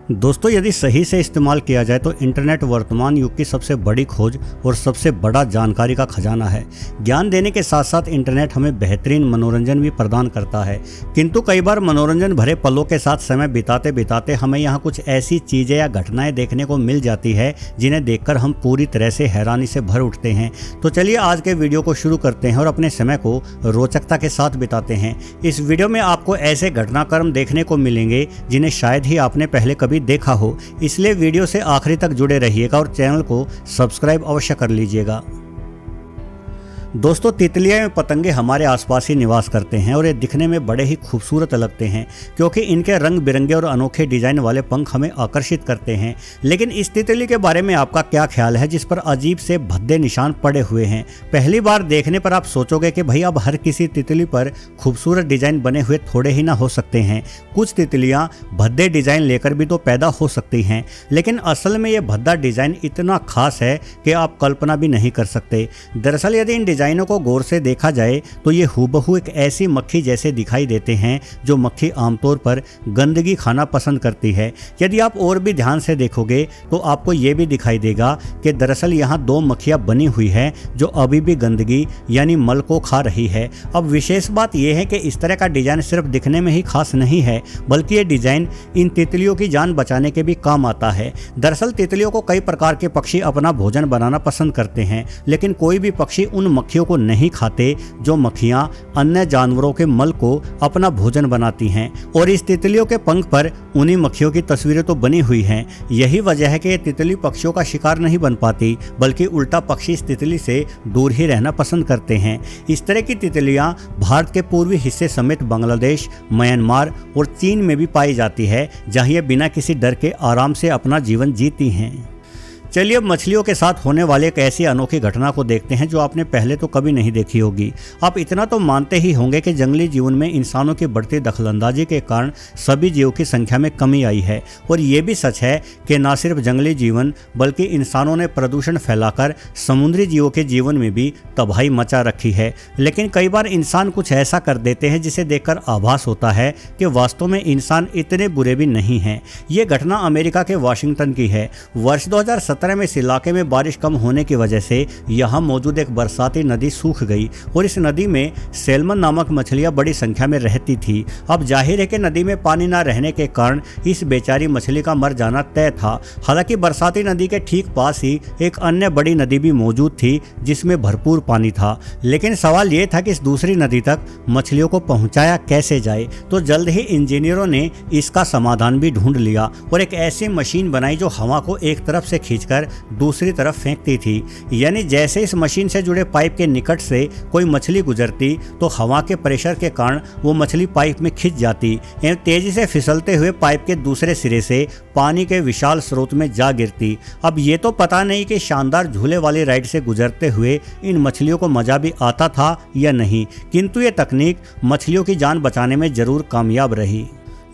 दोस्तों, यदि सही से इस्तेमाल किया जाए तो इंटरनेट वर्तमान युग की सबसे बड़ी खोज और सबसे बड़ा जानकारी का खजाना है। ज्ञान देने के साथ साथ इंटरनेट हमें बेहतरीन मनोरंजन भी प्रदान करता है, किंतु कई बार मनोरंजन भरे पलों के साथ समय बिताते बिताते हमें यहाँ कुछ ऐसी चीज़ें या घटनाएं देखने को मिल जाती है जिन्हें देखकर हम पूरी तरह से हैरानी से भर उठते हैं। तो चलिए आज के वीडियो को शुरू करते हैं और अपने समय को रोचकता के साथ बिताते हैं। इस वीडियो में आपको ऐसे घटनाक्रम देखने को मिलेंगे जिन्हें शायद ही आपने पहले कभी देखा हो, इसलिए वीडियो से आखिरी तक जुड़े रहिएगा और चैनल को सब्सक्राइब अवश्य कर लीजिएगा। दोस्तों, तितलियां एवं पतंगे हमारे आसपास ही निवास करते हैं और ये दिखने में बड़े ही खूबसूरत लगते हैं क्योंकि इनके रंग बिरंगे और अनोखे डिजाइन वाले पंख हमें आकर्षित करते हैं। लेकिन इस तितली के बारे में आपका क्या ख्याल है जिस पर अजीब से भद्दे निशान पड़े हुए हैं? पहली बार देखने पर आप सोचोगे कि भाई अब हर किसी तितली पर खूबसूरत डिजाइन बने हुए थोड़े ही ना हो सकते हैं। कुछ तितलियां भद्दे डिजाइन लेकर भी तो पैदा हो सकती हैं, लेकिन असल में ये भद्दा डिजाइन इतना खास है कि आप कल्पना भी नहीं कर सकते। दरअसल यदि इन डिजाइनों को गौर से देखा जाए तो ये हूबहू एक ऐसी मक्खी जैसे दिखाई देते हैं जो मक्खी आमतौर पर गंदगी खाना पसंद करती है। यदि आप और भी ध्यान से देखोगे तो आपको ये भी दिखाई देगा कि दरअसल यहाँ दो मक्खियाँ बनी हुई हैं जो अभी भी गंदगी यानी मल को खा रही है। अब विशेष बात यह है कि इस तरह का डिजाइन सिर्फ दिखने में ही खास नहीं है, बल्कि ये डिजाइन इन तितलियों की जान बचाने के भी काम आता है। दरअसल तितलियों को कई प्रकार के पक्षी अपना भोजन बनाना पसंद करते हैं, लेकिन कोई भी पक्षी उन मक्खियों को नहीं खाते जो मक्खियां अन्य जानवरों के मल को अपना भोजन बनाती हैं। और इस तितलियों के पंख पर उन्हीं मक्खियों की तस्वीरें तो बनी हुई हैं। यही वजह है कि ये तितली पक्षियों का शिकार नहीं बन पाती, बल्कि उल्टा पक्षी इस तितली से दूर ही रहना पसंद करते हैं। इस तरह की तितलियां भारत के पूर्वी हिस्से समेत बांग्लादेश, म्यांमार और चीन में भी पाई जाती है, जहां ये बिना किसी डर के आराम से अपना जीवन जीती हैं। चलिए अब मछलियों के साथ होने वाले एक ऐसी अनोखी घटना को देखते हैं जो आपने पहले तो कभी नहीं देखी होगी। आप इतना तो मानते ही होंगे कि जंगली जीवन में इंसानों की बढ़ती दखलंदाजी के कारण सभी जीवों की संख्या में कमी आई है। और ये भी सच है कि न सिर्फ जंगली जीवन बल्कि इंसानों ने प्रदूषण फैलाकर समुद्री जीवों के जीवन में भी तबाही मचा रखी है। लेकिन कई बार इंसान कुछ ऐसा कर देते हैं जिसे देखकर आभास होता है कि वास्तव में इंसान इतने बुरे भी नहीं हैं। ये घटना अमेरिका के वाशिंगटन की है। वर्ष 2017 में इस इलाके में बारिश कम होने की वजह से यहाँ मौजूद एक बरसाती नदी सूख गई और इस नदी में सैल्मन नामक मछलियाँ बड़ी संख्या में रहती थी। अब जाहिर है कि नदी में पानी न रहने के कारण इस बेचारी मछली का मर जाना तय था। हालांकि बरसाती नदी के ठीक पास ही एक अन्य बड़ी नदी भी मौजूद थी जिसमें भरपूर पानी था। लेकिन सवाल ये था कि इस दूसरी नदी तक मछलियों को पहुँचाया कैसे जाए। तो जल्द ही इंजीनियरों ने इसका समाधान भी ढूंढ लिया और एक ऐसी मशीन बनाई जो हवा को एक तरफ से खींचकर दूसरी तरफ फेंकती थी। यानी जैसे इस मशीन से जुड़े पाइप के निकट से कोई मछली गुजरती तो हवा के प्रेशर के कारण वो मछली पाइप में खिंच जाती एवं तेजी से फिसलते हुए पाइप के दूसरे सिरे से पानी के विशाल स्रोत में जा गिरती। अब ये तो पता नहीं कि शानदार झूले वाली राइड से गुजरते हुए इन मछलियों को मजा भी आता था या नहीं, किंतु ये तकनीक मछलियों की जान बचाने में जरूर कामयाब रही।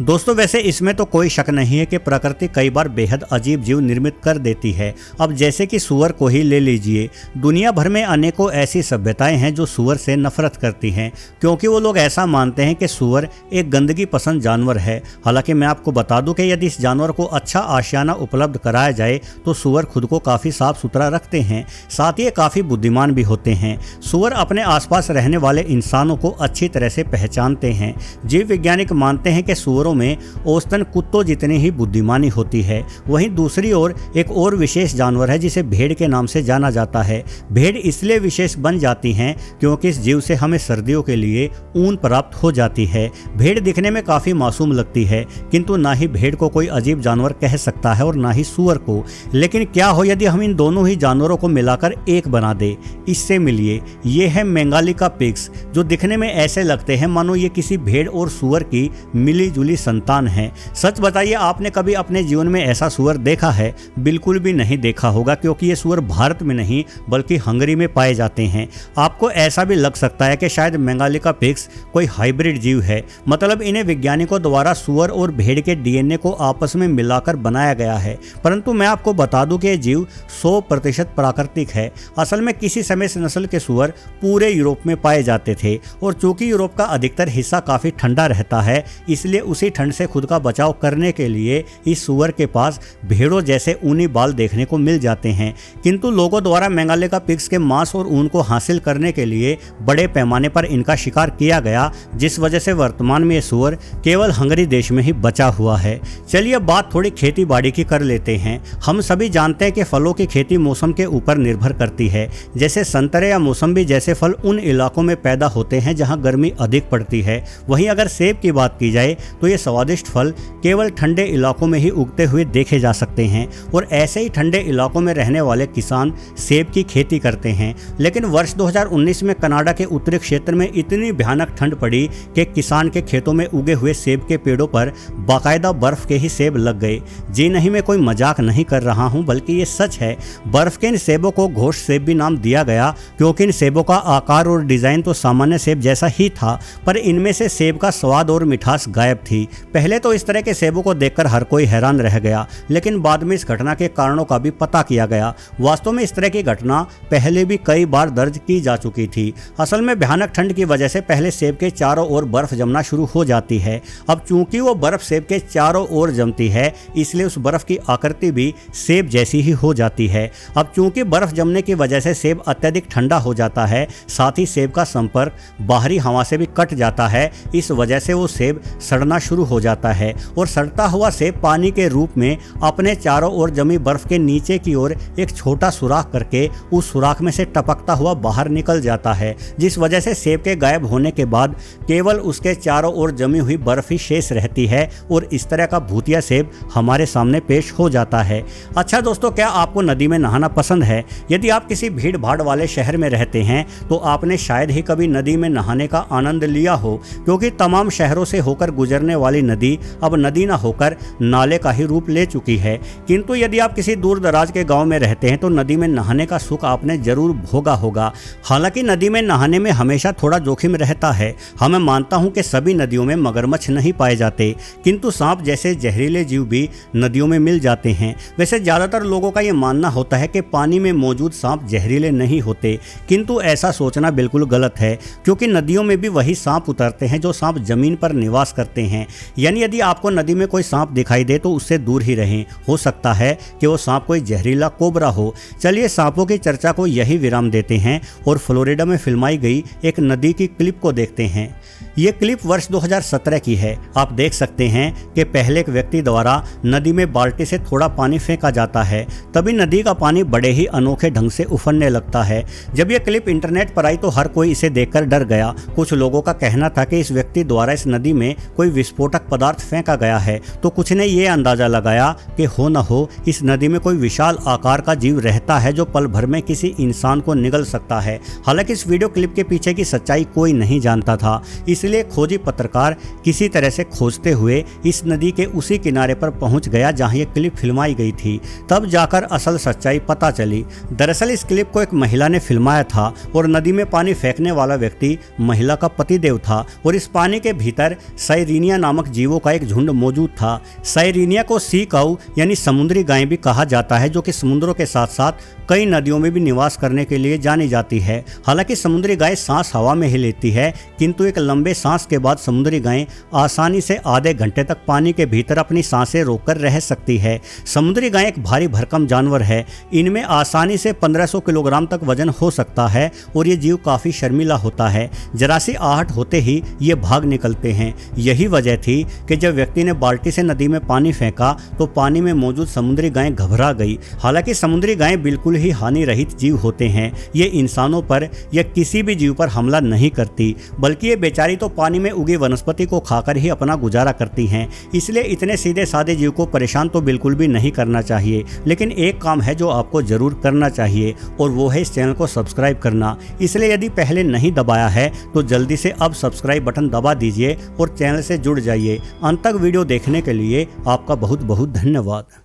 दोस्तों, वैसे इसमें तो कोई शक नहीं है कि प्रकृति कई बार बेहद अजीब जीव निर्मित कर देती है। अब जैसे कि सुअर को ही ले लीजिए। दुनिया भर में अनेकों ऐसी सभ्यताएं हैं जो सुअर से नफरत करती हैं क्योंकि वो लोग ऐसा मानते हैं कि सुअर एक गंदगी पसंद जानवर है। हालांकि मैं आपको बता दूं कि यदि इस जानवर को अच्छा आशियाना उपलब्ध कराया जाए तो सुअर खुद को काफ़ी साफ सुथरा रखते हैं, साथ ही काफ़ी बुद्धिमान भी होते हैं। सुअर अपने आसपास रहने वाले इंसानों को अच्छी तरह से पहचानते हैं। जीव वैज्ञानिक मानते हैं कि सुअरों में औसतन कुत्तों जितनी ही बुद्धिमानी होती है। वहीं दूसरी ओर एक और विशेष जानवर है जिसे भेड़ के नाम से जाना जाता है। भेड़ इसलिए विशेष बन जाती हैं क्योंकि इस जीव से हमें सर्दियों के लिए ऊन प्राप्त हो जाती है। भेड़ दिखने में काफ़ी मासूम लगती है, किंतु ना ही भेड़ को कोई अजीब जानवर कह सकता है और ना ही सुअर को। लेकिन क्या हो यदि हम इन दोनों ही जानवरों को मिलाकर एक बना दे। इससे मिलिए, ये है मेंगालिका पिग्स, जो दिखने में ऐसे लगते हैं मानो ये किसी भेड़ और सुअर की मिली जुली संतान है। सच बताइए, आपने कभी अपने जीवन में ऐसा सुअर देखा है? बिल्कुल भी नहीं देखा होगा क्योंकि ये सुअर भारत में नहीं बल्कि हंगरी में पाए जाते हैं। आपको ऐसा भी लग सकता है कि शायद मेंगालिका पिग्स कोई हाइब्रिड जीव है, मतलब इन्हें वैज्ञानिकों द्वारा सुअर और भेड़ के डीएनए को आपस में मिलाकर बनाया गया है। परंतु मैं आपको बता दूं कि ये जीव 100% प्राकृतिक है। असल में किसी समय इस नस्ल के सुअर पूरे यूरोप में पाए जाते थे और चूंकि यूरोप का अधिकतर हिस्सा काफ़ी ठंडा रहता है, इसलिए उस उसी ठंड से खुद का बचाव करने के लिए इस सूअर के पास भेड़ों जैसे ऊनी बाल देखने को मिल जाते हैं। किंतु लोगों द्वारा मेघालय का पिग्स के मांस और ऊन को हासिल करने के लिए बड़े पैमाने पर इनका शिकार किया गया, जिस वजह से वर्तमान में ये सूअर केवल हंगरी देश में ही बचा हुआ है। चलिए बात थोड़ी खेती बाड़ी की कर लेते हैं। हम सभी जानते हैं कि फलों की खेती मौसम के ऊपर निर्भर करती है। जैसे संतरे या मौसम्बी जैसे फल उन इलाकों में पैदा होते हैं जहां गर्मी अधिक पड़ती है। वहीं अगर सेब की बात की जाए तो ये स्वादिष्ट फल केवल ठंडे इलाकों में ही उगते हुए देखे जा सकते हैं और ऐसे ही ठंडे इलाकों में रहने वाले किसान सेब की खेती करते हैं। लेकिन वर्ष 2019 में कनाडा के उत्तरी क्षेत्र में इतनी भयानक ठंड पड़ी कि किसान के खेतों में उगे हुए सेब के पेड़ों पर बाकायदा बर्फ के ही सेब लग गए। जी नहीं, मैं कोई मजाक नहीं कर रहा हूं, बल्कि ये सच है। बर्फ के इन सेबों को घोष सेब भी नाम दिया गया क्योंकि इन सेबों का आकार और डिजाइन तो सामान्य सेब जैसा ही था, पर इनमें से सेब का स्वाद और मिठास गायब थी। पहले तो इस तरह के सेबों को देखकर हर कोई हैरान रह गया, लेकिन बाद में इस घटना के कारणों का भी पता किया गया। वास्तव में इस तरह की घटना पहले भी कई बार दर्ज की जा चुकी थी। असल में भयानक ठंड की वजह से पहले सेब के चारों ओर बर्फ जमना शुरू हो जाती है। अब चूंकि वो बर्फ सेब के चारों ओर जमती है, इसलिए उस बर्फ की आकृति भी सेब जैसी ही हो जाती है। अब चूंकि बर्फ जमने की वजह से सेब अत्यधिक ठंडा हो जाता है, साथ ही सेब का संपर्क बाहरी हवा से भी कट जाता है। इस वजह से वो सेब सड़ना शुरू हो जाता है और सड़ता हुआ सेब पानी के रूप में अपने चारों ओर जमी बर्फ के नीचे की ओर एक छोटा सुराख करके उस सुराख में से टपकता हुआ बाहर निकल जाता है, जिस वजह से सेब के गायब होने के बाद केवल उसके चारों ओर जमी हुई बर्फ ही शेष रहती है और इस तरह का भूतिया सेब हमारे सामने पेश हो जाता है। अच्छा दोस्तों, क्या आपको नदी में नहाना पसंद है? यदि आप किसी भीड़ भाड़ वाले शहर में रहते हैं तो आपने शायद ही कभी नदी में नहाने का आनंद लिया हो, क्योंकि तमाम शहरों से होकर गुजरने वाली नदी अब नदी न होकर नाले का ही रूप ले चुकी है। किंतु यदि आप किसी दूर दराज के गांव में रहते हैं तो नदी में नहाने का सुख आपने जरूर भोगा होगा। हालांकि नदी में नहाने में हमेशा थोड़ा जोखिम रहता है। मैं मानता हूं कि सभी नदियों में मगरमच्छ नहीं पाए जाते, किंतु सांप जैसे जहरीले जीव भी नदियों में मिल जाते हैं। वैसे ज्यादातर लोगों का यह मानना होता है कि पानी में मौजूद सांप जहरीले नहीं होते, किंतु ऐसा सोचना बिल्कुल गलत है, क्योंकि नदियों में भी वही सांप उतरते हैं जो सांप जमीन पर निवास करते हैं। यानी यदि आपको नदी में कोई सांप दिखाई दे तो उससे दूर ही रहें। हो सकता है कि वो सांप कोई जहरीला कोबरा हो। चलिए सांपों की चर्चा को यही विराम देते हैं और फ्लोरिडा में फिल्माई गई एक नदी की क्लिप को देखते हैं। ये क्लिप वर्ष 2017 की है। आप देख सकते हैं कि पहले एक व्यक्ति द्वारा नदी में बाल्टी से थोड़ा पानी फेंका जाता है, तभी नदी का पानी बड़े ही अनोखे ढंग से उफरने लगता है। जब यह क्लिप इंटरनेट पर आई तो हर कोई इसे देखकर डर गया। कुछ लोगों का कहना था कि इस व्यक्ति द्वारा इस नदी में कोई विस्फोटक पदार्थ फेंका गया है, तो कुछ ने यह अंदाजा लगाया कि हो न हो इस नदी में कोई विशाल आकार का जीव रहता है जो पल भर में किसी इंसान को निगल सकता है। हालांकि इस वीडियो क्लिप के पीछे की सच्चाई कोई नहीं जानता था, इसलिए खोजी पत्रकार किसी तरह से खोजते हुए इस नदी के उसी किनारे पर पहुंच गया जहां ये क्लिप फिल्माई गई थी। तब जाकर असल सच्चाई पता चली। दरअसल इस क्लिप को एक महिला ने फिल्माया था और नदी में पानी फेंकने वाला व्यक्ति महिला का पतिदेव था और इस पानी के भीतर साइरिनिया नामक जीवों का एक झुंड मौजूद था। साइरिनिया को सी काऊ यानी समुद्री गाय भी कहा जाता है, जो कि समुद्रों के साथ साथ कई नदियों में भी निवास करने के लिए जानी जाती है। हालांकि समुद्री गाय सांस हवा में ही लेती है, किंतु एक लंबे सांस के बाद समुद्री गाय आसानी से आधे घंटे तक पानी के भीतर अपनी सांसें रोककर रह सकती है। समुद्री गाय एक भारी भरकम जानवर है। इनमें आसानी से 1500 किलोग्राम तक वजन हो सकता है और ये जीव काफी शर्मीला होता है। जरा सी आहट होते ही ये भाग निकलते हैं। यही वजह थी कि जब व्यक्ति ने बाल्टी से नदी में पानी फेंका तो पानी में मौजूद समुद्री गाय घबरा गई। हालांकि समुद्री गाय बिल्कुल ही हानि रहित जीव होते हैं। ये इंसानों पर या किसी भी जीव पर हमला नहीं करती, बल्कि ये बेचारी तो पानी में उगी वनस्पति को खाकर ही अपना गुजारा करती हैं। इसलिए इतने सीधे साधे जीव को परेशान तो बिल्कुल भी नहीं करना चाहिए। लेकिन एक काम है जो आपको जरूर करना चाहिए और वो है इस चैनल को सब्सक्राइब करना। इसलिए यदि पहले नहीं दबाया है तो जल्दी से अब सब्सक्राइब बटन दबा दीजिए और चैनल से जुड़ जाइए। अंत तक वीडियो देखने के लिए आपका बहुत बहुत धन्यवाद।